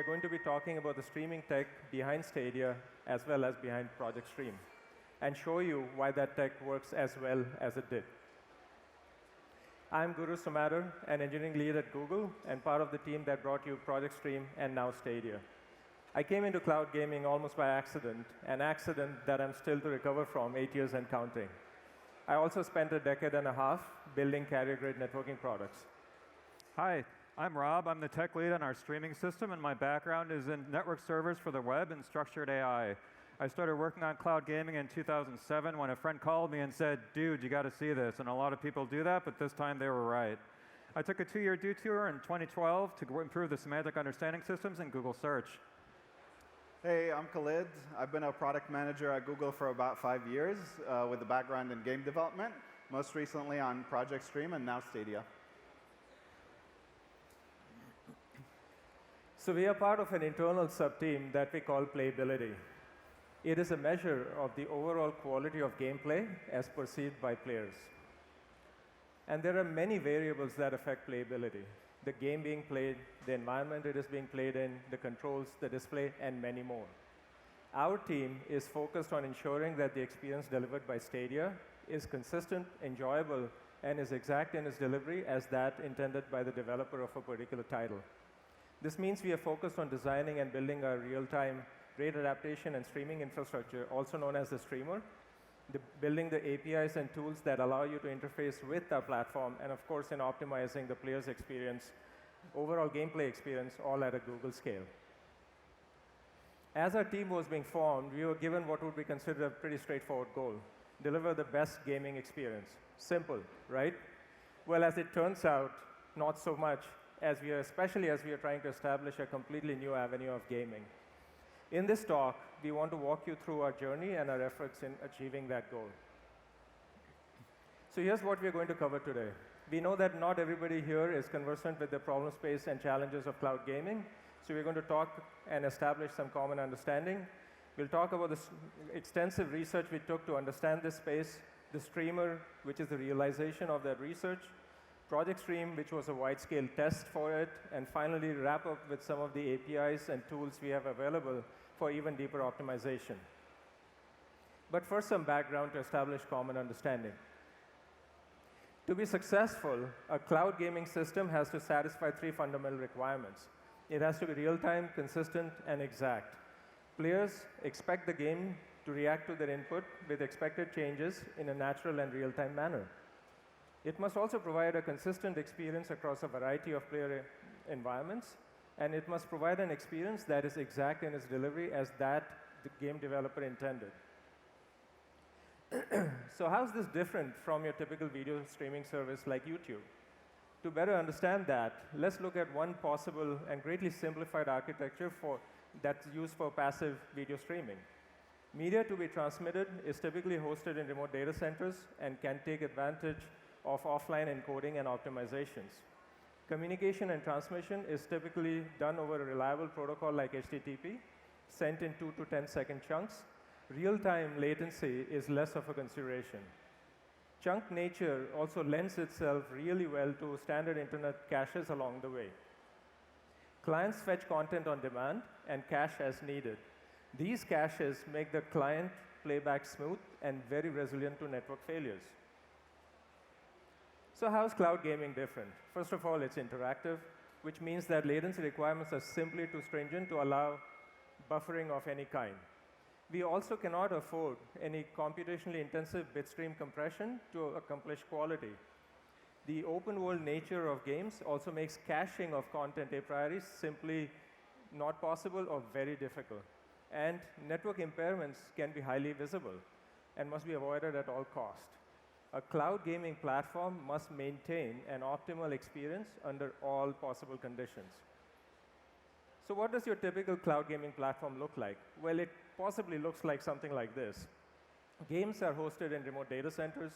going to be talking about the streaming tech behind Stadia as well as behind Project Stream, and show you why that tech works as well as it did. I'm Guru Somadder, an engineering lead at Google, and part of the team that brought you Project Stream and now Stadia. I came into cloud gaming almost by accident, an accident that I'm still to recover from 8 years and counting. I also spent a decade and a half building carrier-grade networking products. Hi, I'm Rob. I'm the tech lead on our streaming system, and my background is in network servers for the web and structured AI. I started working on cloud gaming in 2007 when a friend called me and said, dude, you got to see this. And a lot of people do that, but this time they were right. I took a 2-year detour in 2012 to improve the semantic understanding systems in Google Search. Hey, I'm Khaled. I've been a product manager at Google for about 5 years with a background in game development, most recently on Project Stream and now Stadia. So we are part of an internal sub-team that we call playability. It is a measure of the overall quality of gameplay as perceived by players. And there are many variables that affect playability. The game being played, the environment it is being played in, the controls, the display, and many more. Our team is focused on ensuring that the experience delivered by Stadia is consistent, enjoyable, and is exact in its delivery as that intended by the developer of a particular title. This means we are focused on designing and building our real-time rate adaptation and streaming infrastructure, also known as the streamer, building the APIs and tools that allow you to interface with our platform, and of course, in optimizing the player's experience, overall gameplay experience, all at a Google scale. As our team was being formed, we were given what would be considered a pretty straightforward goal: deliver the best gaming experience. Simple, right? Well, as it turns out, not so much, especially as we are trying to establish a completely new avenue of gaming. In this talk, we want to walk you through our journey and our efforts in achieving that goal. So here's what we're going to cover today. We know that not everybody here is conversant with the problem space and challenges of cloud gaming, so we're going to talk and establish some common understanding. We'll talk about the extensive research we took to understand this space, the streamer, which is the realization of that research, Project Stream, which was a wide-scale test for it, and finally wrap up with some of the APIs and tools we have available for even deeper optimization. But first, some background to establish common understanding. To be successful, a cloud gaming system has to satisfy 3 fundamental requirements. It has to be real-time, consistent, and exact. Players expect the game to react to their input with expected changes in a natural and real-time manner. It must also provide a consistent experience across a variety of player environments, and it must provide an experience that is exact in its delivery as that the game developer intended. So how's this different from your typical video streaming service like YouTube? To better understand that, let's look at one possible and greatly simplified architecture that's used for passive video streaming. Media to be transmitted is typically hosted in remote data centers and can take advantage of offline encoding and optimizations. Communication and transmission is typically done over a reliable protocol like HTTP, sent in 2 to 10-second chunks. Real-time latency is less of a consideration. Chunk nature also lends itself really well to standard internet caches along the way. Clients fetch content on demand and cache as needed. These caches make the client playback smooth and very resilient to network failures. So how's cloud gaming different? First of all, it's interactive, which means that latency requirements are simply too stringent to allow buffering of any kind. We also cannot afford any computationally intensive bitstream compression to accomplish quality. The open-world nature of games also makes caching of content a priori simply not possible or very difficult. And network impairments can be highly visible and must be avoided at all costs. A cloud gaming platform must maintain an optimal experience under all possible conditions. So what does your typical cloud gaming platform look like? Well, it possibly looks like something like this. Games are hosted in remote data centers.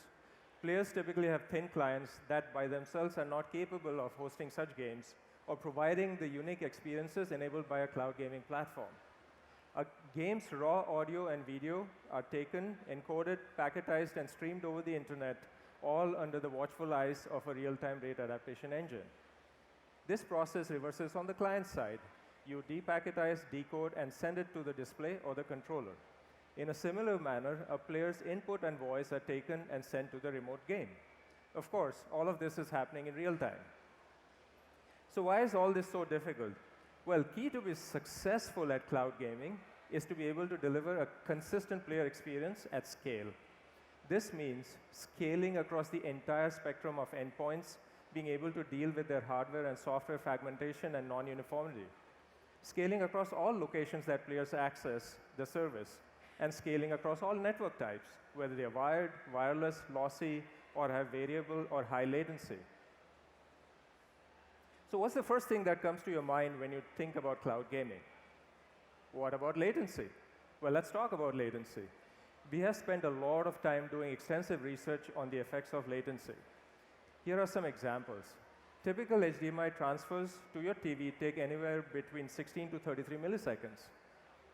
Players typically have thin clients that by themselves are not capable of hosting such games or providing the unique experiences enabled by a cloud gaming platform. A game's raw audio and video are taken, encoded, packetized, and streamed over the internet, all under the watchful eyes of a real-time rate adaptation engine. This process reverses on the client side. You depacketize, decode, and send it to the display or the controller. In a similar manner, a player's input and voice are taken and sent to the remote game. Of course, all of this is happening in real time. So why is all this so difficult? Well, key to be successful at cloud gaming is to be able to deliver a consistent player experience at scale. This means scaling across the entire spectrum of endpoints, being able to deal with their hardware and software fragmentation and non-uniformity. Scaling across all locations that players access the service, and scaling across all network types, whether they are wired, wireless, lossy, or have variable or high latency. So what's the first thing that comes to your mind when you think about cloud gaming? What about latency? Well, let's talk about latency. We have spent a lot of time doing extensive research on the effects of latency. Here are some examples. Typical HDMI transfers to your TV take anywhere between 16 to 33 milliseconds.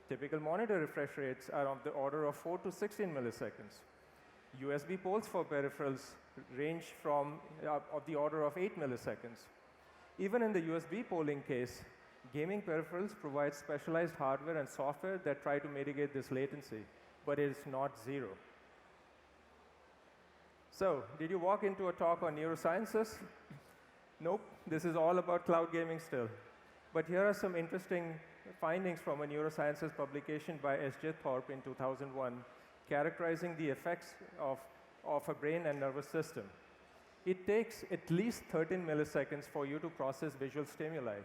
Typical monitor refresh rates are of the order of 4 to 16 milliseconds. USB ports for peripherals range from of the order of 8 milliseconds. Even in the USB polling case, gaming peripherals provide specialized hardware and software that try to mitigate this latency, but it is not zero. So, did you walk into a talk on neurosciences? Nope, this is all about cloud gaming still. But here are some interesting findings from a neurosciences publication by S.J. Thorpe in 2001, characterizing the effects of a brain and nervous system. It takes at least 13 milliseconds for you to process visual stimuli.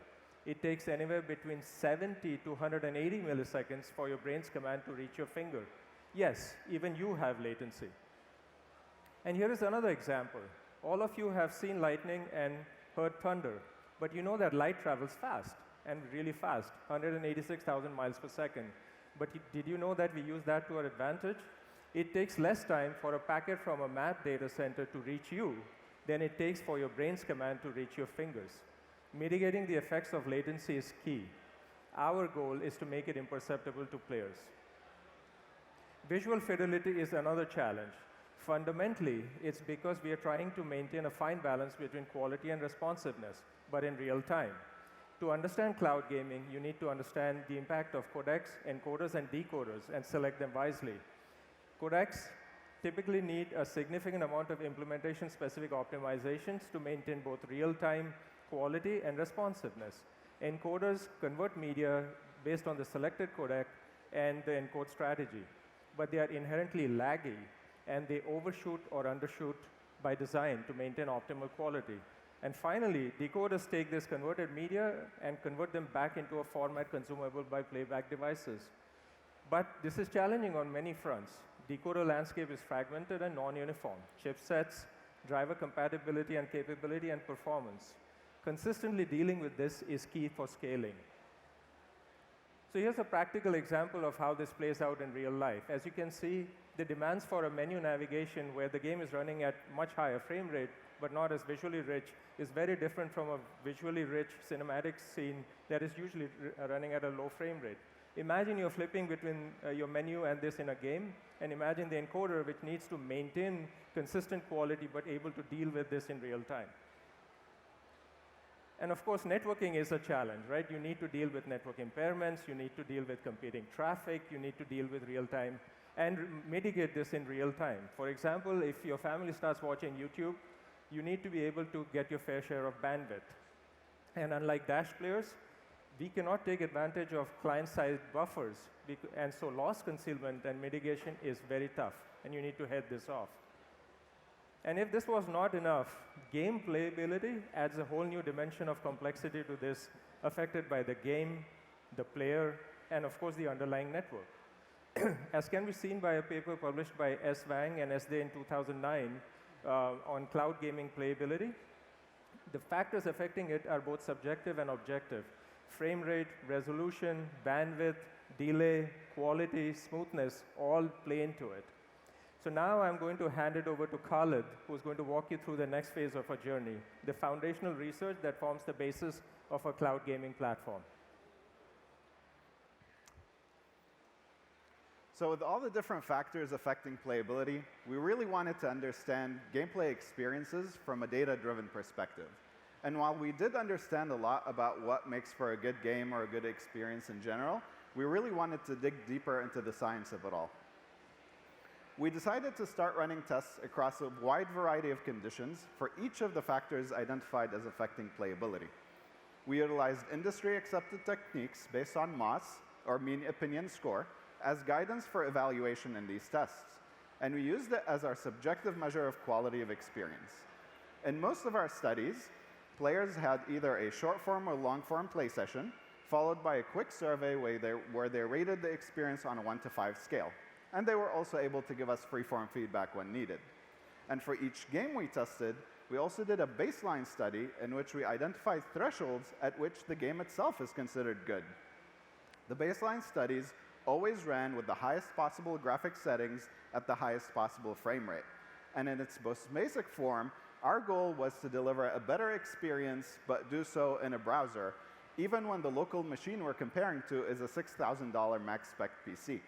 It takes anywhere between 70 to 180 milliseconds for your brain's command to reach your finger. Yes, even you have latency. And here is another example. All of you have seen lightning and heard thunder, but you know that light travels fast, and really fast, 186,000 miles per second. But did you know that we use that to our advantage? It takes less time for a packet from a math data center to reach you than it takes for your brain's command to reach your fingers. Mitigating the effects of latency is key. Our goal is to make it imperceptible to players. Visual fidelity is another challenge. Fundamentally, it's because we are trying to maintain a fine balance between quality and responsiveness, but in real time. To understand cloud gaming, you need to understand the impact of codecs, encoders, and decoders, and select them wisely. Codecs typically need a significant amount of implementation-specific optimizations to maintain both real-time quality and responsiveness. Encoders convert media based on the selected codec and the encode strategy, but they are inherently laggy, and they overshoot or undershoot by design to maintain optimal quality. And finally, decoders take this converted media and convert them back into a format consumable by playback devices. But this is challenging on many fronts. Decoder landscape is fragmented and non-uniform. Chipsets, driver compatibility and capability, and performance. Consistently dealing with this is key for scaling. So here's a practical example of how this plays out in real life. As you can see, the demands for a menu navigation where the game is running at much higher frame rate but not as visually rich is very different from a visually rich cinematic scene that is usually running at a low frame rate. Imagine you're flipping between your menu and this in a game, and imagine the encoder which needs to maintain consistent quality but able to deal with this in real time. And of course, networking is a challenge, right? You need to deal with network impairments, you need to deal with competing traffic, you need to deal with real time, and mitigate this in real time. For example, if your family starts watching YouTube, you need to be able to get your fair share of bandwidth. And unlike Dash players, we cannot take advantage of client-side buffers, and so loss concealment and mitigation is very tough, and you need to head this off. And if this was not enough, game playability adds a whole new dimension of complexity to this, affected by the game, the player, and of course the underlying network. As can be seen by a paper published by S. Wang and S. Day in 2009 on cloud gaming playability, the factors affecting it are both subjective and objective. Frame rate, resolution, bandwidth, delay, quality, smoothness all play into it. So now I'm going to hand it over to Khaled, who's going to walk you through the next phase of our journey, the foundational research that forms the basis of a cloud gaming platform. So with all the different factors affecting playability, we really wanted to understand gameplay experiences from a data-driven perspective. And while we did understand a lot about what makes for a good game or a good experience in general, we really wanted to dig deeper into the science of it all. We decided to start running tests across a wide variety of conditions for each of the factors identified as affecting playability. We utilized industry-accepted techniques based on MOS, or mean opinion score, as guidance for evaluation in these tests. And we used it as our subjective measure of quality of experience. In most of our studies, players had either a short-form or long-form play session, followed by a quick survey where they rated the experience on a 1 to 5 scale. And they were also able to give us free-form feedback when needed. And for each game we tested, we also did a baseline study in which we identified thresholds at which the game itself is considered good. The baseline studies always ran with the highest possible graphic settings at the highest possible frame rate. And in its most basic form, our goal was to deliver a better experience, but do so in a browser, even when the local machine we're comparing to is a $6,000 max spec PC.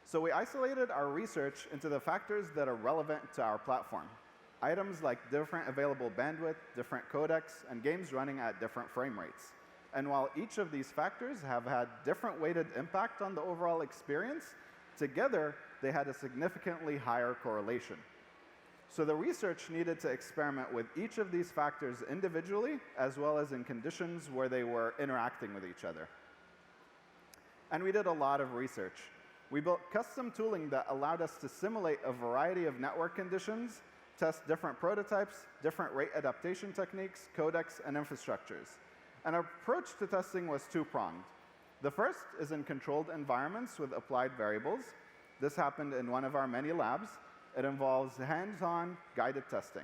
So we isolated our research into the factors that are relevant to our platform. Items like different available bandwidth, different codecs, and games running at different frame rates. And while each of these factors have had different weighted impact on the overall experience, together they had a significantly higher correlation. So the research needed to experiment with each of these factors individually, as well as in conditions where they were interacting with each other. And we did a lot of research. We built custom tooling that allowed us to simulate a variety of network conditions, test different prototypes, different rate adaptation techniques, codecs, and infrastructures. And our approach to testing was two-pronged. The first is in controlled environments with applied variables. This happened in one of our many labs. It involves hands-on guided testing.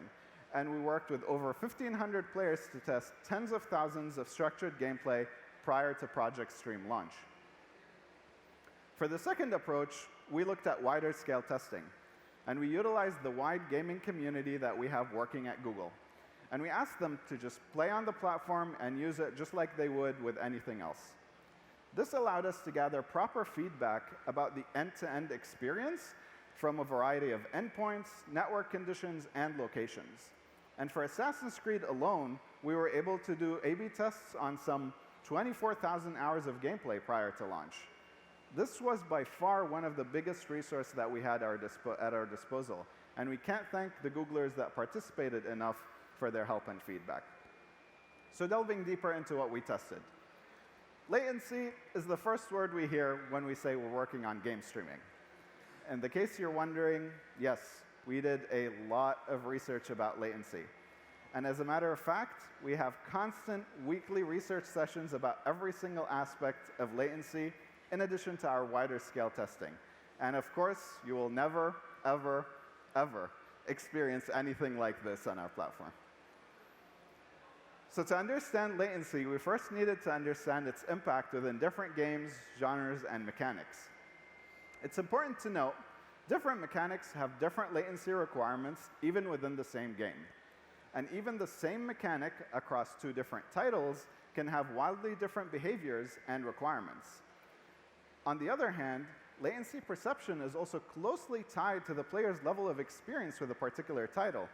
And we worked with over 1,500 players to test tens of thousands of structured gameplay prior to Project Stream launch. For the second approach, we looked at wider scale testing. And we utilized the wide gaming community that we have working at Google. And we asked them to just play on the platform and use it just like they would with anything else. This allowed us to gather proper feedback about the end-to-end experience from a variety of endpoints, network conditions, and locations. And for Assassin's Creed alone, we were able to do A/B tests on some 24,000 hours of gameplay prior to launch. This was by far one of the biggest resources that we had at our disposal, and we can't thank the Googlers that participated enough for their help and feedback. So delving deeper into what we tested. Latency is the first word we hear when we say we're working on game streaming. In the case you're wondering, yes, we did a lot of research about latency. And as a matter of fact, we have constant weekly research sessions about every single aspect of latency, in addition to our wider scale testing. And of course, you will never, ever, ever experience anything like this on our platform. So to understand latency, we first needed to understand its impact within different games, genres, and mechanics. It's important to note, different mechanics have different latency requirements even within the same game. And even the same mechanic across two different titles can have wildly different behaviors and requirements. On the other hand, latency perception is also closely tied to the player's level of experience with a particular title.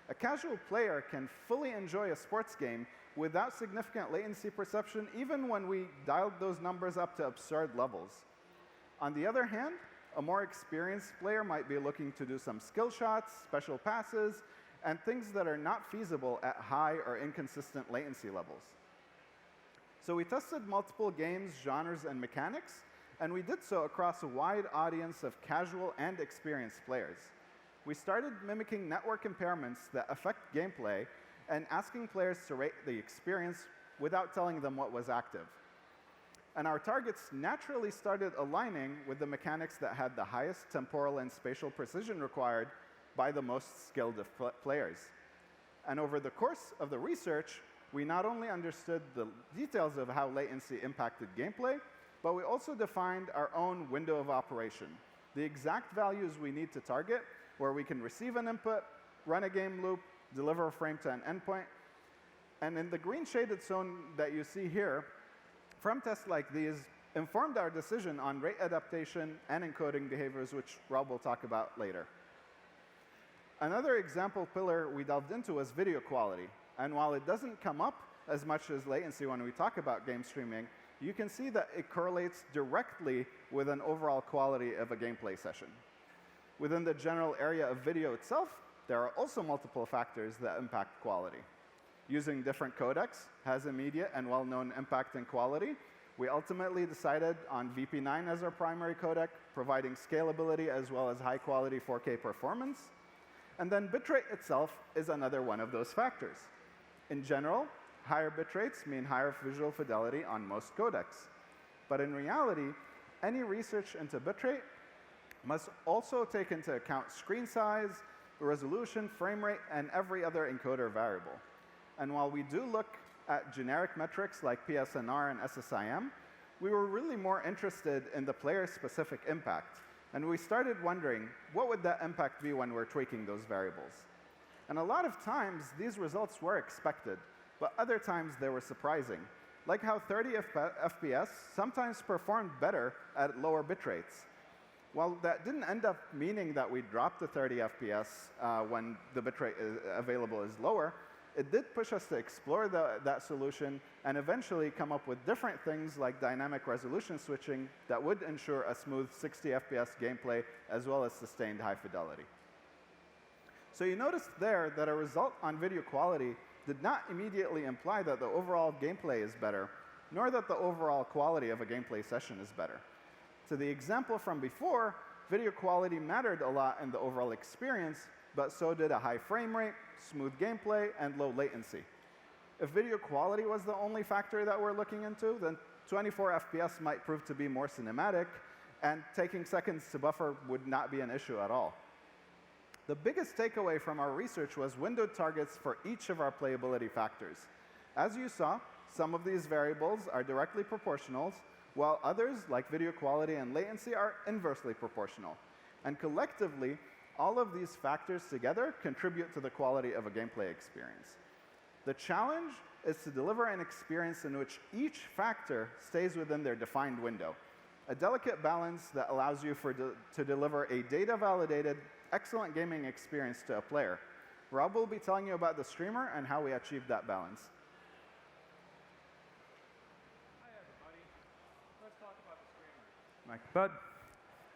A casual player can fully enjoy a sports game without significant latency perception, even when we dialed those numbers up to absurd levels. On the other hand, a more experienced player might be looking to do some skill shots, special passes, and things that are not feasible at high or inconsistent latency levels. So we tested multiple games, genres, and mechanics, and we did so across a wide audience of casual and experienced players. We started mimicking network impairments that affect gameplay and asking players to rate the experience without telling them what was active. And our targets naturally started aligning with the mechanics that had the highest temporal and spatial precision required by the most skilled of players. And over the course of the research, we not only understood the details of how latency impacted gameplay, but we also defined our own window of operation, the exact values we need to target, where we can receive an input, run a game loop, deliver a frame to an endpoint. And in the green shaded zone that you see here, from tests like these informed our decision on rate adaptation and encoding behaviors, which Rob will talk about later. Another example pillar we delved into was video quality. And while it doesn't come up as much as latency when we talk about game streaming, you can see that it correlates directly with an overall quality of a gameplay session. Within the general area of video itself, there are also multiple factors that impact quality. Using different codecs has immediate and well-known impact in quality. We ultimately decided on VP9 as our primary codec, providing scalability as well as high-quality 4K performance. And then bitrate itself is another one of those factors. In general, higher bitrates mean higher visual fidelity on most codecs. But in reality, any research into bitrate must also take into account screen size, resolution, frame rate, and every other encoder variable. And while we do look at generic metrics like PSNR and SSIM, we were really more interested in the player-specific impact. And we started wondering, what would that impact be when we're tweaking those variables? And a lot of times, these results were expected, but other times they were surprising, like how 30 FPS sometimes performed better at lower bit rates. While that didn't end up meaning that we dropped to 30 FPS when the bitrate available is lower, it did push us to explore that solution and eventually come up with different things like dynamic resolution switching that would ensure a smooth 60 FPS gameplay as well as sustained high fidelity. So you noticed there that a result on video quality did not immediately imply that the overall gameplay is better, nor that the overall quality of a gameplay session is better. To the example from before, video quality mattered a lot in the overall experience, but so did a high frame rate, smooth gameplay, and low latency. If video quality was the only factor that we're looking into, then 24 FPS might prove to be more cinematic, and taking seconds to buffer would not be an issue at all. The biggest takeaway from our research was windowed targets for each of our playability factors. As you saw, some of these variables are directly proportional, while others, like video quality and latency, are inversely proportional. And collectively, all of these factors together contribute to the quality of a gameplay experience. The challenge is to deliver an experience in which each factor stays within their defined window, a delicate balance that allows you to deliver a data-validated, excellent gaming experience to a player. Rob will be telling you about the streamer and how we achieved that balance.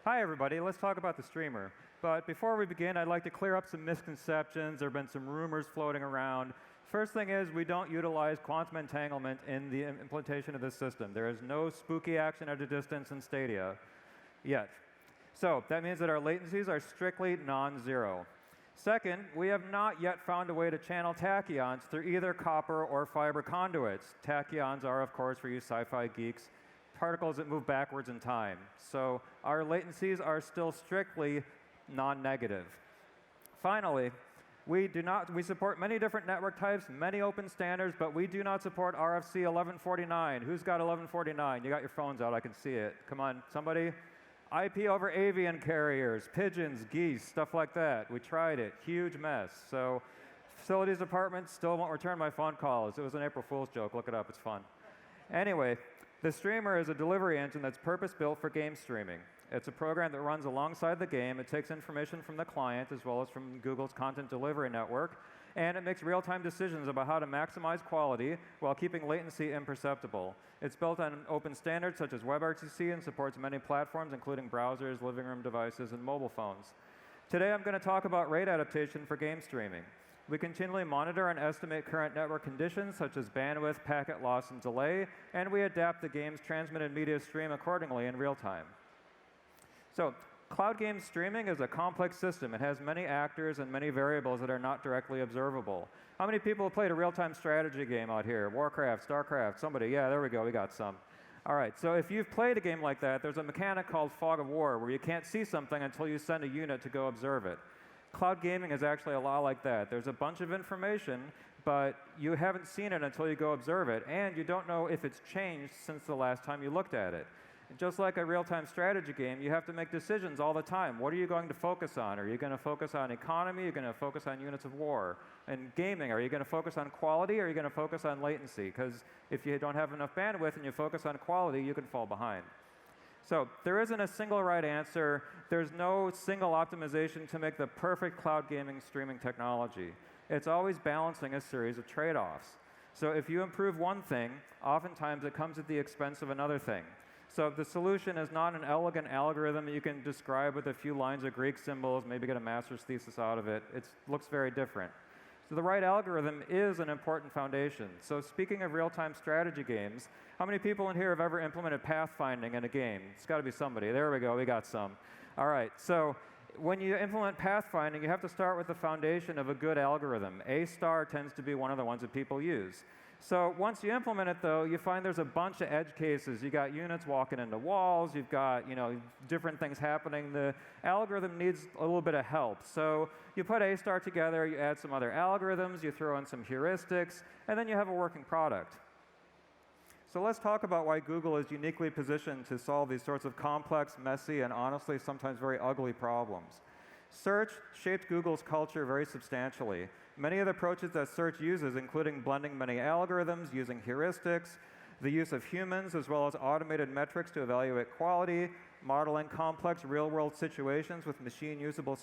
Hi, everybody. Let's talk about the streamer. But before we begin, I'd like to clear up some misconceptions. There have been some rumors floating around. First thing is, we don't utilize quantum entanglement in the implementation of this system. There is no spooky action at a distance in Stadia yet. So that means that our latencies are strictly non-zero. Second, we have not yet found a way to channel tachyons through either copper or fiber conduits. Tachyons are, of course, for you sci-fi geeks, particles that move backwards in time. So our latencies are still strictly non-negative. Finally, we support many different network types, many open standards, but we do not support RFC 1149. Who's got 1149? You got your phones out, I can see it. Come on, somebody. IP over avian carriers, pigeons, geese, stuff like that. We tried it, huge mess. So facilities department still won't return my phone calls. It was an April Fool's joke, look it up, it's fun. Anyway, the streamer is a delivery engine that's purpose-built for game streaming. It's a program that runs alongside the game. It takes information from the client as well as from Google's content delivery network, and it makes real-time decisions about how to maximize quality while keeping latency imperceptible. It's built on open standards such as WebRTC and supports many platforms, including browsers, living room devices, and mobile phones. Today, I'm going to talk about rate adaptation for game streaming. We continually monitor and estimate current network conditions, such as bandwidth, packet loss, and delay, and we adapt the game's transmitted media stream accordingly in real time. So, cloud game streaming is a complex system. It has many actors and many variables that are not directly observable. How many people have played a real-time strategy game out here? Warcraft, Starcraft, somebody? Yeah, there we go, we got some. All right, so if you've played a game like that, there's a mechanic called fog of war, where you can't see something until you send a unit to go observe it. Cloud gaming is actually a lot like that. There's a bunch of information, but you haven't seen it until you go observe it, and you don't know if it's changed since the last time you looked at it. Just like a real-time strategy game, you have to make decisions all the time. What are you going to focus on? Are you going to focus on economy? Are you going to focus on units of war? And gaming, are you going to focus on quality or are you going to focus on latency? Because if you don't have enough bandwidth and you focus on quality, you can fall behind. So there isn't a single right answer. There's no single optimization to make the perfect cloud gaming streaming technology. It's always balancing a series of trade-offs. So if you improve one thing, oftentimes it comes at the expense of another thing. So the solution is not an elegant algorithm that you can describe with a few lines of Greek symbols, maybe get a master's thesis out of it. It looks very different. So the right algorithm is an important foundation. So speaking of real-time strategy games, how many people in here have ever implemented pathfinding in a game? It's got to be somebody. There we go, we got some. All right, so when you implement pathfinding, you have to start with the foundation of a good algorithm. A* tends to be one of the ones that people use. So once you implement it, though, you find there's a bunch of edge cases. You got units walking into walls. You've got different things happening. The algorithm needs a little bit of help. So you put A* together. You add some other algorithms. You throw in some heuristics. And then you have a working product. So let's talk about why Google is uniquely positioned to solve these sorts of complex, messy, and honestly sometimes very ugly problems. Search shaped Google's culture very substantially. Many of the approaches that search uses, including blending many algorithms, using heuristics, the use of humans, as well as automated metrics to evaluate quality, modeling complex real-world situations with machine-usable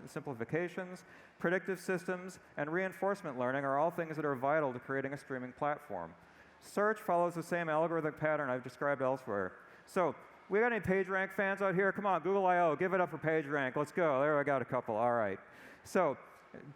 simplifications, predictive systems, and reinforcement learning are all things that are vital to creating a streaming platform. Search follows the same algorithmic pattern I've described elsewhere. So, we got any PageRank fans out here? Come on, Google I/O, give it up for PageRank. Let's go. There, I got a couple. All right. So,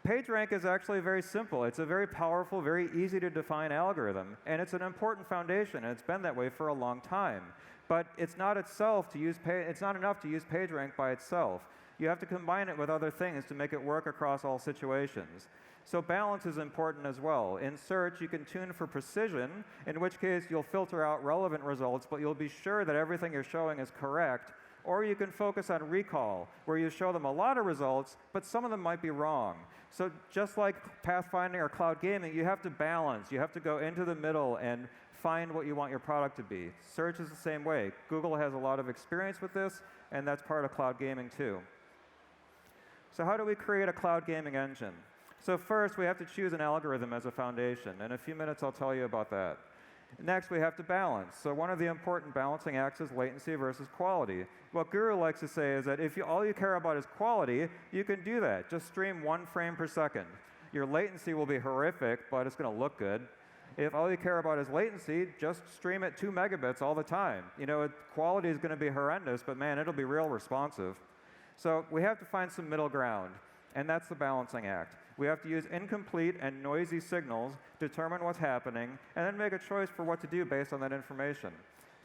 PageRank is actually very simple. It's a very powerful, very easy to define algorithm, and it's an important foundation, and it's been that way for a long time. But it's not it's not enough to use PageRank by itself. You have to combine it with other things to make it work across all situations. So balance is important as well. In search, you can tune for precision, in which case you'll filter out relevant results, but you'll be sure that everything you're showing is correct. Or you can focus on recall, where you show them a lot of results, but some of them might be wrong. So just like pathfinding or cloud gaming, you have to balance. You have to go into the middle and find what you want your product to be. Search is the same way. Google has a lot of experience with this, and that's part of cloud gaming too. So how do we create a cloud gaming engine? So first, we have to choose an algorithm as a foundation. In a few minutes, I'll tell you about that. Next, we have to balance. So one of the important balancing acts is latency versus quality. What Guru likes to say is that if all you care about is quality, you can do that. Just stream 1 frame per second. Your latency will be horrific, but it's going to look good. If all you care about is latency, just stream at 2 megabits all the time. Quality is going to be horrendous, but man, it'll be real responsive. So we have to find some middle ground, and that's the balancing act. We have to use incomplete and noisy signals, determine what's happening, and then make a choice for what to do based on that information.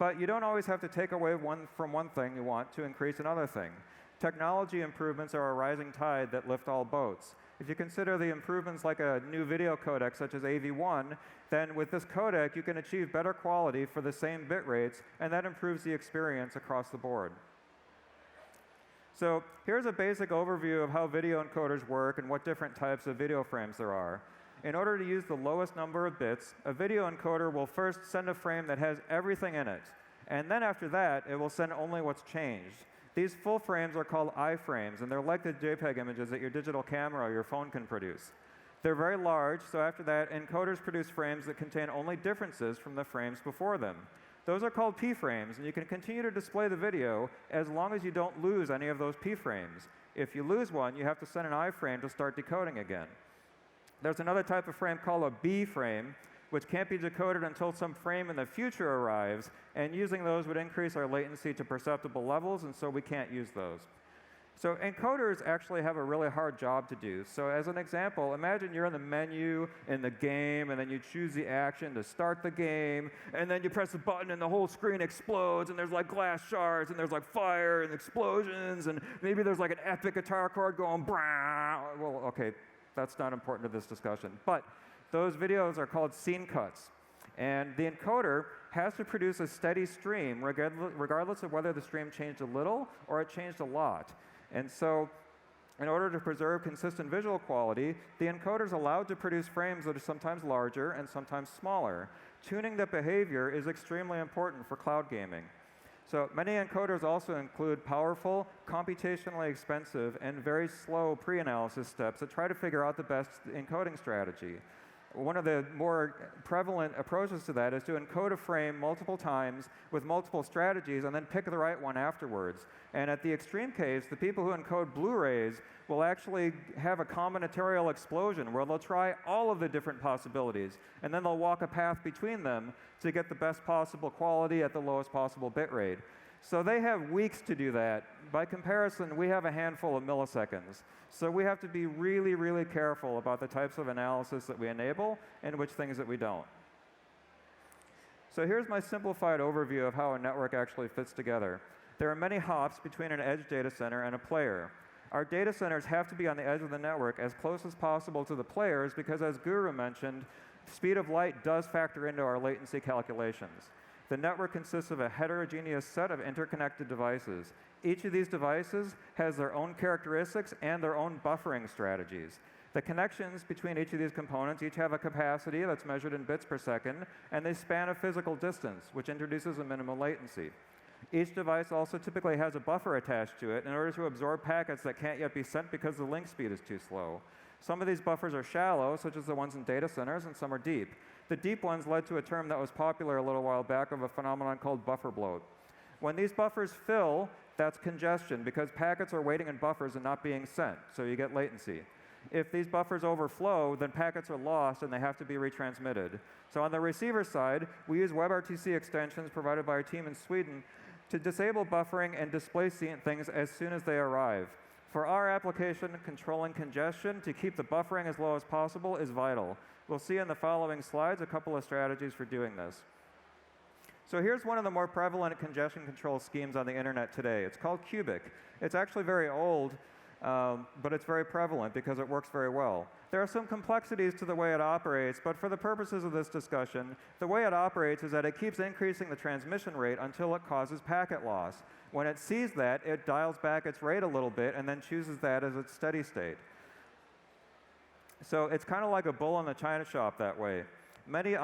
But you don't always have to take away from one thing you want to increase another thing. Technology improvements are a rising tide that lift all boats. If you consider the improvements like a new video codec such as AV1, then with this codec you can achieve better quality for the same bit rates, and that improves the experience across the board. So here's a basic overview of how video encoders work and what different types of video frames there are. In order to use the lowest number of bits, a video encoder will first send a frame that has everything in it. And then after that, it will send only what's changed. These full frames are called iframes, and they're like the JPEG images that your digital camera or your phone can produce. They're very large, so after that, encoders produce frames that contain only differences from the frames before them. Those are called p-frames, and you can continue to display the video as long as you don't lose any of those p-frames. If you lose one, you have to send an iframe to start decoding again. There's another type of frame called a b-frame, which can't be decoded until some frame in the future arrives, and using those would increase our latency to perceptible levels, and so we can't use those. So encoders actually have a really hard job to do. So as an example, imagine you're in the menu in the game, and then you choose the action to start the game, and then you press the button and the whole screen explodes, and there's like glass shards, and there's like fire and explosions, and maybe there's like an epic guitar chord going brah. Well, okay, that's not important to this discussion. But those videos are called scene cuts. And the encoder has to produce a steady stream regardless of whether the stream changed a little or it changed a lot. And so, in order to preserve consistent visual quality, the encoder is allowed to produce frames that are sometimes larger and sometimes smaller. Tuning the behavior is extremely important for cloud gaming. So many encoders also include powerful, computationally expensive, and very slow pre-analysis steps that try to figure out the best encoding strategy. one of the more prevalent approaches to that is to encode a frame multiple times with multiple strategies and then pick the right one afterwards. And at the extreme case, the people who encode Blu-rays will actually have a combinatorial explosion where they'll try all of the different possibilities, and then they'll walk a path between them to get the best possible quality at the lowest possible bit rate. So they have weeks to do that. By comparison, we have a handful of milliseconds. So we have to be really, really careful about the types of analysis that we enable and which things that we don't. So here's my simplified overview of how a network actually fits together. There are many hops between an edge data center and a player. Our data centers have to be on the edge of the network as close as possible to the players because, as Guru mentioned, speed of light does factor into our latency calculations. The network consists of a heterogeneous set of interconnected devices. Each of these devices has their own characteristics and their own buffering strategies. The connections between each of these components each have a capacity that's measured in bits per second, and they span a physical distance, which introduces a minimum latency. Each device also typically has a buffer attached to it in order to absorb packets that can't yet be sent because the link speed is too slow. Some of these buffers are shallow, such as the ones in data centers, and some are deep. The deep ones led to a term that was popular a little while back of a phenomenon called buffer bloat. When these buffers fill, that's congestion because packets are waiting in buffers and not being sent, so you get latency. If these buffers overflow, then packets are lost and they have to be retransmitted. So on the receiver side, we use WebRTC extensions provided by our team in Sweden to disable buffering and display things as soon as they arrive. For our application, controlling congestion to keep the buffering as low as possible is vital. We'll see in the following slides a couple of strategies for doing this. So here's one of the more prevalent congestion control schemes on the internet today. It's called Cubic. It's actually very old, but it's very prevalent because it works very well. There are some complexities to the way it operates, but for the purposes of this discussion, the way it operates is that it keeps increasing the transmission rate until it causes packet loss. When it sees that, it dials back its rate a little bit and then chooses that as its steady state. So it's kind of like a bull in the china shop that way. Many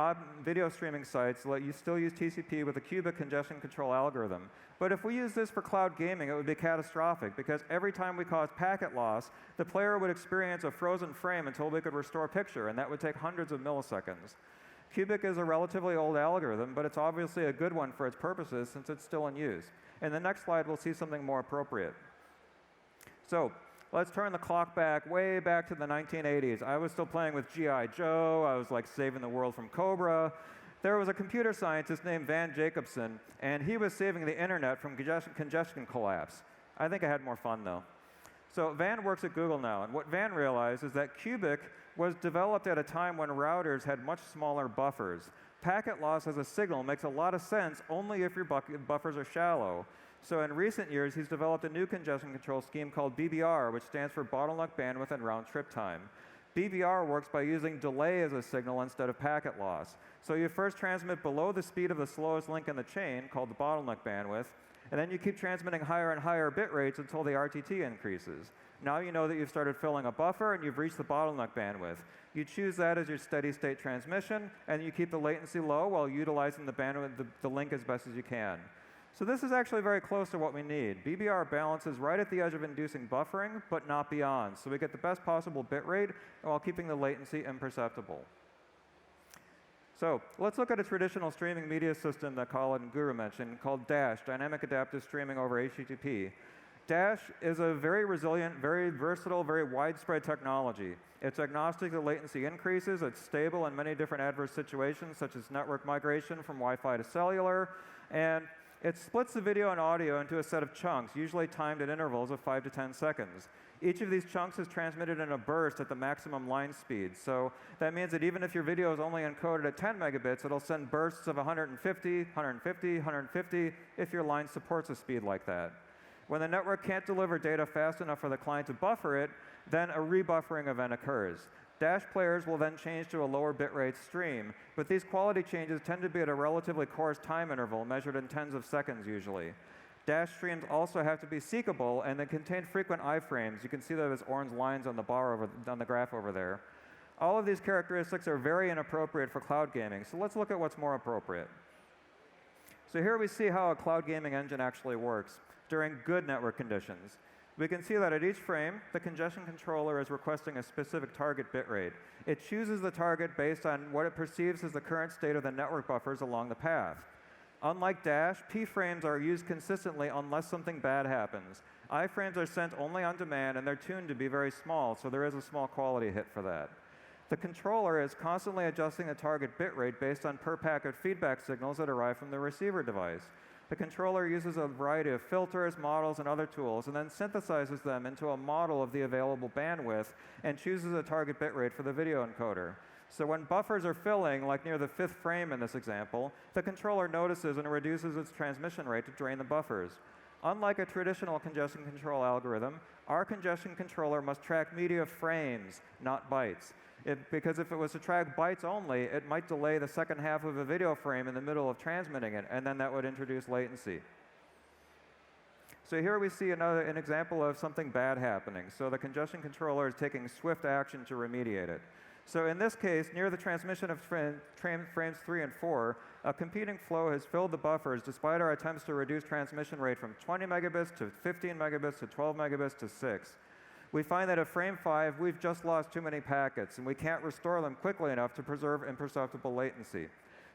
video streaming sites let you still use TCP with a cubic congestion control algorithm. But if we use this for cloud gaming, it would be catastrophic because every time we cause packet loss, the player would experience a frozen frame until we could restore picture, and that would take hundreds of milliseconds. Cubic is a relatively old algorithm, but it's obviously a good one for its purposes since it's still in use. In the next slide, we'll see something more appropriate. So let's turn the clock way back to the 1980s. I was still playing with G.I. Joe. I was like saving the world from Cobra. There was a computer scientist named Van Jacobson, and he was saving the internet from congestion collapse. I think I had more fun, though. So Van works at Google now, and what Van realized is that Cubic was developed at a time when routers had much smaller buffers. Packet loss as a signal makes a lot of sense only if your buffers are shallow. So in recent years, he's developed a new congestion control scheme called BBR, which stands for bottleneck bandwidth and round trip time. BBR works by using delay as a signal instead of packet loss. So you first transmit below the speed of the slowest link in the chain, called the bottleneck bandwidth, and then you keep transmitting higher and higher bit rates until the RTT increases. Now you know that you've started filling a buffer and you've reached the bottleneck bandwidth. You choose that as your steady state transmission, and you keep the latency low while utilizing the bandwidth, the link as best as you can. So this is actually very close to what we need. BBR balances right at the edge of inducing buffering, but not beyond. So we get the best possible bit rate while keeping the latency imperceptible. So let's look at a traditional streaming media system that Khaled and Guru mentioned called DASH, Dynamic Adaptive Streaming over HTTP. DASH is a very resilient, very versatile, very widespread technology. It's agnostic to latency increases. It's stable in many different adverse situations, such as network migration from Wi-Fi to cellular. And it splits the video and audio into a set of chunks, usually timed at intervals of 5 to 10 seconds. Each of these chunks is transmitted in a burst at the maximum line speed. So that means that even if your video is only encoded at 10 megabits, it'll send bursts of 150, 150, 150 if your line supports a speed like that. When the network can't deliver data fast enough for the client to buffer it, then a rebuffering event occurs. Dash players will then change to a lower bitrate stream, but these quality changes tend to be at a relatively coarse time interval, measured in tens of seconds usually. Dash streams also have to be seekable, and they contain frequent iframes. You can see that as orange lines on the bar on the graph over there. All of these characteristics are very inappropriate for cloud gaming, so let's look at what's more appropriate. So here we see how a cloud gaming engine actually works during good network conditions. We can see that at each frame, the congestion controller is requesting a specific target bitrate. It chooses the target based on what it perceives as the current state of the network buffers along the path. Unlike Dash, P-frames are used consistently unless something bad happens. I-frames are sent only on demand, and they're tuned to be very small, so there is a small quality hit for that. The controller is constantly adjusting the target bitrate based on per-packet feedback signals that arrive from the receiver device. The controller uses a variety of filters, models, and other tools, and then synthesizes them into a model of the available bandwidth and chooses a target bitrate for the video encoder. So when buffers are filling, like near the 5th frame in this example, the controller notices and reduces its transmission rate to drain the buffers. Unlike a traditional congestion control algorithm, our congestion controller must track media frames, not bytes. Because if it was to track bytes only, it might delay the second half of a video frame in the middle of transmitting it, and then that would introduce latency. So here we see an example of something bad happening. So the congestion controller is taking swift action to remediate it. So in this case, near the transmission of frames 3 and 4, a competing flow has filled the buffers despite our attempts to reduce transmission rate from 20 megabits to 15 megabits to 12 megabits to 6. We find that at frame 5, we've just lost too many packets, and we can't restore them quickly enough to preserve imperceptible latency.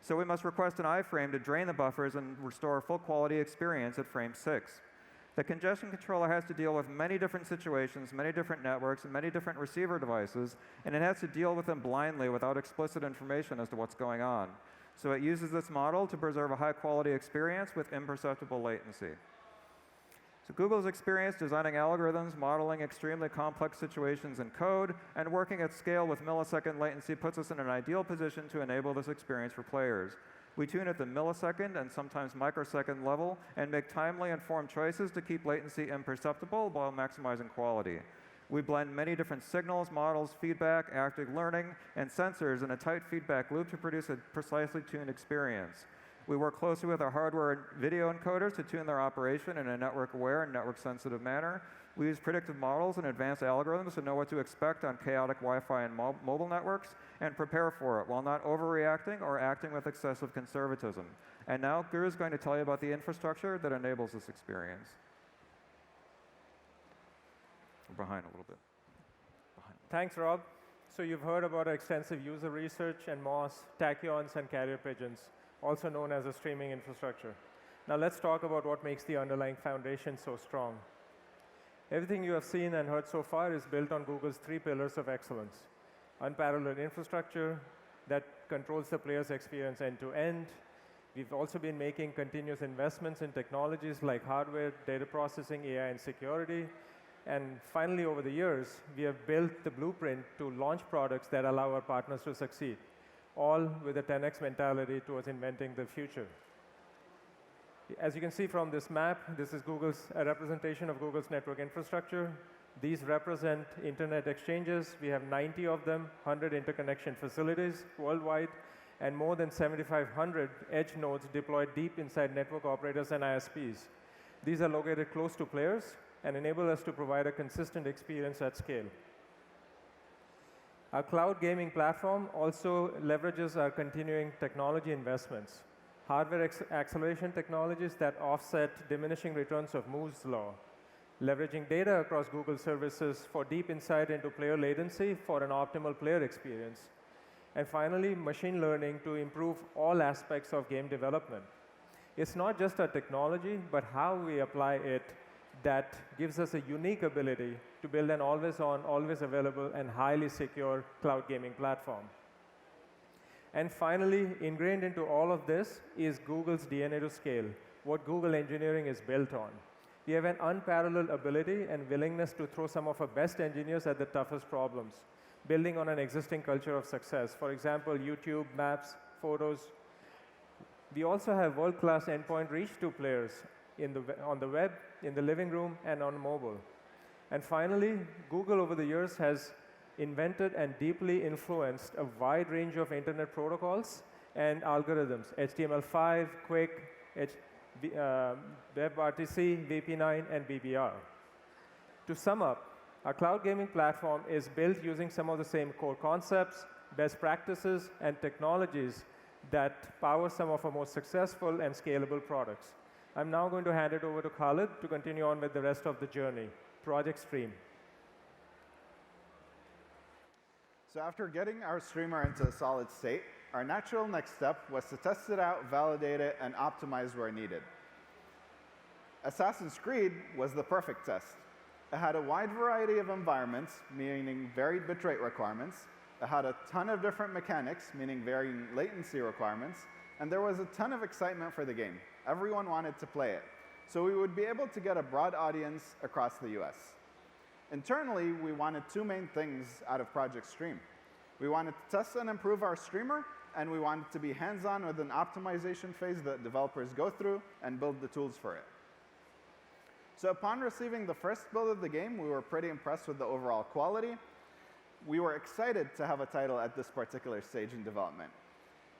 So we must request an iframe to drain the buffers and restore full quality experience at frame 6. The congestion controller has to deal with many different situations, many different networks, and many different receiver devices, and it has to deal with them blindly without explicit information as to what's going on. So it uses this model to preserve a high-quality experience with imperceptible latency. So Google's experience designing algorithms, modeling extremely complex situations in code, and working at scale with millisecond latency puts us in an ideal position to enable this experience for players. We tune at the millisecond and sometimes microsecond level and make timely, informed choices to keep latency imperceptible while maximizing quality. We blend many different signals, models, feedback, active learning, and sensors in a tight feedback loop to produce a precisely tuned experience. We work closely with our hardware and video encoders to tune their operation in a network-aware and network-sensitive manner. We use predictive models and advanced algorithms to know what to expect on chaotic Wi-Fi and mobile networks and prepare for it while not overreacting or acting with excessive conservatism. And now, Guru is going to tell you about the infrastructure that enables this experience. We're behind a little bit. Thanks, Rob. So you've heard about our extensive user research and MOS, tachyons, and carrier pigeons, also known as a streaming infrastructure. Now let's talk about what makes the underlying foundation so strong. Everything you have seen and heard so far is built on Google's 3 pillars of excellence. Unparalleled infrastructure that controls the player's experience end to end. We've also been making continuous investments in technologies like hardware, data processing, AI, and security. And finally, over the years, we have built the blueprint to launch products that allow our partners to succeed, all with a 10x mentality towards inventing the future. As you can see from this map, this is a representation of Google's network infrastructure. These represent internet exchanges. We have 90 of them, 100 interconnection facilities worldwide, and more than 7,500 edge nodes deployed deep inside network operators and ISPs. These are located close to players and enable us to provide a consistent experience at scale. Our cloud gaming platform also leverages our continuing technology investments, hardware acceleration technologies that offset diminishing returns of Moore's law, leveraging data across Google services for deep insight into player latency for an optimal player experience, and finally, machine learning to improve all aspects of game development. It's not just our technology, but how we apply it that gives us a unique ability to build an always-on, always-available, and highly secure cloud gaming platform. And finally, ingrained into all of this is Google's DNA to scale, what Google engineering is built on. We have an unparalleled ability and willingness to throw some of our best engineers at the toughest problems, building on an existing culture of success. For example, YouTube, Maps, Photos. We also have world-class endpoint reach to players on the web, in the living room, and on mobile. And finally, Google over the years has invented and deeply influenced a wide range of internet protocols and algorithms, HTML5, QUIC, WebRTC, VP9, and BBR. To sum up, our cloud gaming platform is built using some of the same core concepts, best practices, and technologies that power some of our most successful and scalable products. I'm now going to hand it over to Khaled to continue on with the rest of the journey. Project Stream. So after getting our streamer into a solid state, our natural next step was to test it out, validate it, and optimize where needed. Assassin's Creed was the perfect test. It had a wide variety of environments, meaning varied bitrate requirements. It had a ton of different mechanics, meaning varying latency requirements. And there was a ton of excitement for the game. Everyone wanted to play it. So we would be able to get a broad audience across the US. Internally, we wanted two main things out of Project Stream. We wanted to test and improve our streamer, and we wanted to be hands-on with an optimization phase that developers go through and build the tools for it. So upon receiving the first build of the game, we were pretty impressed with the overall quality. We were excited to have a title at this particular stage in development.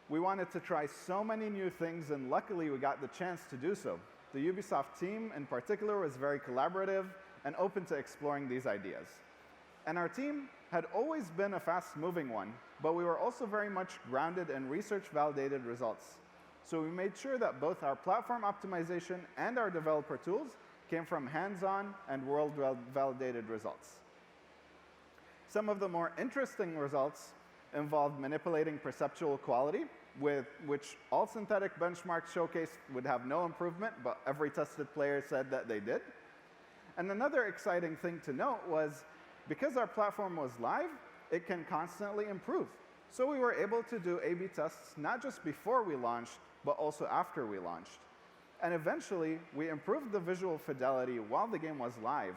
We wanted to try so many new things, and luckily we got the chance to do so. The Ubisoft team in particular was very collaborative and open to exploring these ideas. And our team had always been a fast-moving one, but we were also very much grounded in research-validated results. So we made sure that both our platform optimization and our developer tools came from hands-on and world-validated results. Some of the more interesting results involved manipulating perceptual quality, which all synthetic benchmarks showcased would have no improvement, but every tested player said that they did. And another exciting thing to note was, because our platform was live, it can constantly improve. So we were able to do A/B tests not just before we launched, but also after we launched. And eventually, we improved the visual fidelity while the game was live,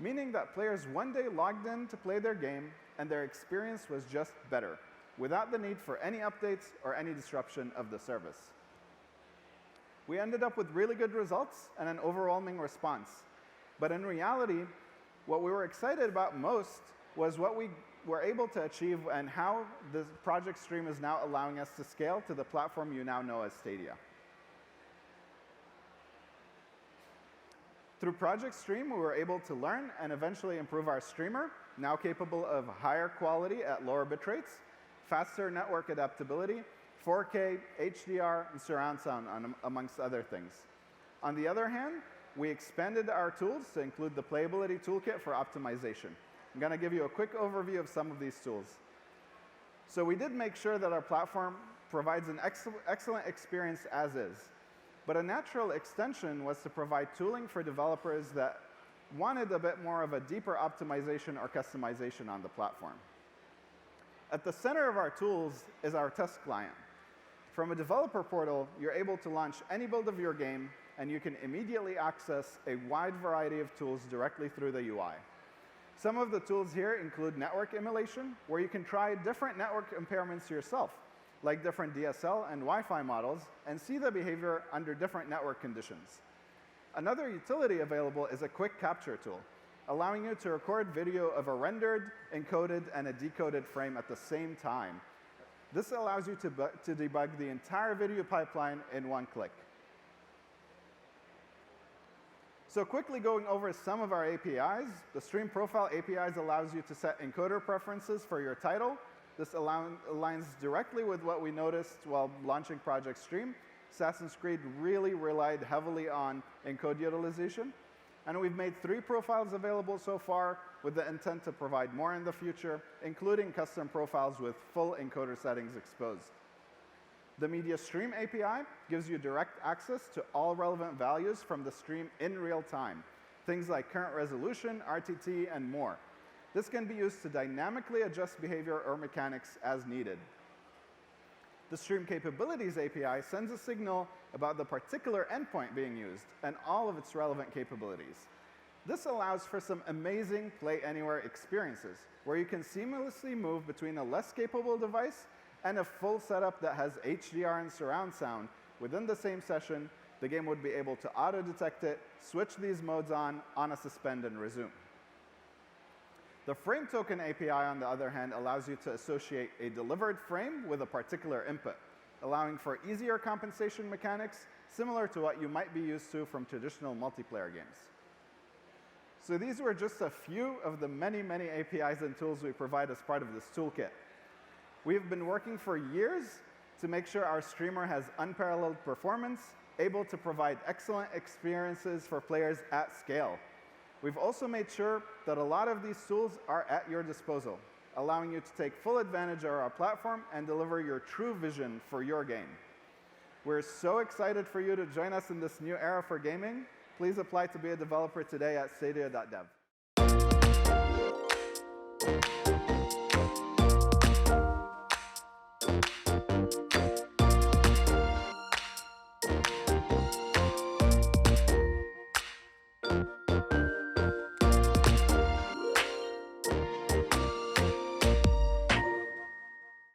meaning that players one day logged in to play their game, and their experience was just better, without the need for any updates or any disruption of the service. We ended up with really good results and an overwhelming response. But in reality, what we were excited about most was what we were able to achieve and how the Project Stream is now allowing us to scale to the platform you now know as Stadia. Through Project Stream, we were able to learn and eventually improve our streamer, now capable of higher quality at lower bit rates, faster network adaptability, 4K, HDR, and surround sound, amongst other things. On the other hand, we expanded our tools to include the playability toolkit for optimization. I'm going to give you a quick overview of some of these tools. So we did make sure that our platform provides an excellent experience as is. But a natural extension was to provide tooling for developers that wanted a bit more of a deeper optimization or customization on the platform. At the center of our tools is our test client. From a developer portal, you're able to launch any build of your game, and you can immediately access a wide variety of tools directly through the UI. Some of the tools here include network emulation, where you can try different network impairments yourself, like different DSL and Wi-Fi models, and see the behavior under different network conditions. Another utility available is a quick capture tool, allowing you to record video of a rendered, encoded, and a decoded frame at the same time. This allows you to debug the entire video pipeline in one click. So quickly going over some of our APIs, the Stream Profile APIs allows you to set encoder preferences for your title. This aligns directly with what we noticed while launching Project Stream. Assassin's Creed really relied heavily on encode utilization. And we've made 3 profiles available so far with the intent to provide more in the future, including custom profiles with full encoder settings exposed. The Media Stream API gives you direct access to all relevant values from the stream in real time, things like current resolution, RTT, and more. This can be used to dynamically adjust behavior or mechanics as needed. The Stream Capabilities API sends a signal about the particular endpoint being used and all of its relevant capabilities. This allows for some amazing Play Anywhere experiences, where you can seamlessly move between a less capable device and a full setup that has HDR and surround sound. Within the same session, the game would be able to auto-detect it, switch these modes on a suspend, and resume. The Frame Token API, on the other hand, allows you to associate a delivered frame with a particular input, allowing for easier compensation mechanics, similar to what you might be used to from traditional multiplayer games. So these were just a few of the many, many APIs and tools we provide as part of this toolkit. We've been working for years to make sure our streamer has unparalleled performance, able to provide excellent experiences for players at scale. We've also made sure that a lot of these tools are at your disposal, allowing you to take full advantage of our platform and deliver your true vision for your game. We're so excited for you to join us in this new era for gaming. Please apply to be a developer today at stadia.dev.